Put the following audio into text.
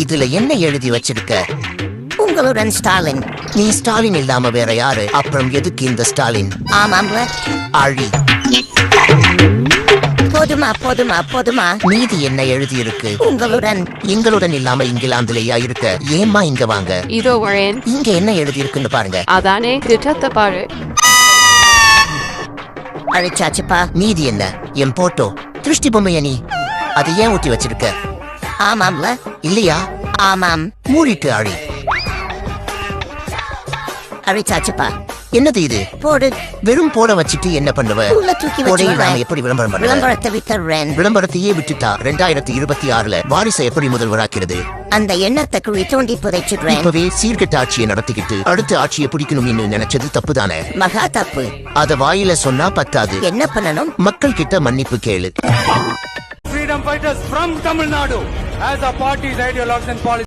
இதுல என்ன எழுதி வச்சிருக்க? உங்களுடன் ஸ்டாலின். நீ ஸ்டாலின் இல்லாம வேற யாரு? அப்புறம் எதுக்கு இந்த ஸ்டாலின்? ஆமாம்ல. ஆழி. போதுமா போதுமா போதுமா. மீதி என்ன எழுதி இருக்கு? உங்களுடன். எங்களுடன் இல்லாம இங்கிலாந்துலயா இருக்க? ஏம்மா இங்க வாங்க. இதோ வரேன். இங்க என்ன எழுதி இருக்குன்னு பாருங்க. அதானே திட்டத்தை பாரு. அழிச்சாச்சுப்பா. மீதி என்ன? என் போட்டோ திருஷ்டி பொம்மைய நீ அது ஏன் ஊட்டி வச்சிருக்க? ஆமாம்ல. இல்லையா? ஆமாம். மூடிட்டு ஆழி. அழிச்சாச்சுப்பா. என்னது இது? போடு. வெறும் போட வச்சுட்டு என்ன பண்ணுவ? உள்ள தூக்கி போடே இல்லாம வச்சுடுறேன். எப்படி விளம்பரம் பண்ணுவ? விளம்பரத்தை வித்துடுறேன். விளம்பரத்தையே விட்டுட்டா 2026 வாரிசை எப்படி முதல்வராக்கிறது? அந்த எண்ணத்தை குழி தோண்டி புதைச்சிடுறேன். இப்பவே சீர்கெட்ட ஆட்சியை நடத்திக்கிட்டு அடுத்த ஆட்சியை பிடிக்கணும்னு நினைச்சது தப்புதானே? மகா தப்பு. அத வாயில சொன்னா பத்தாது. என்ன பண்ணணும்? மக்கள் கிட்ட மன்னிப்பு கேளு. Freedom fighters from Tamil Nadu as our party's ideologues and policies.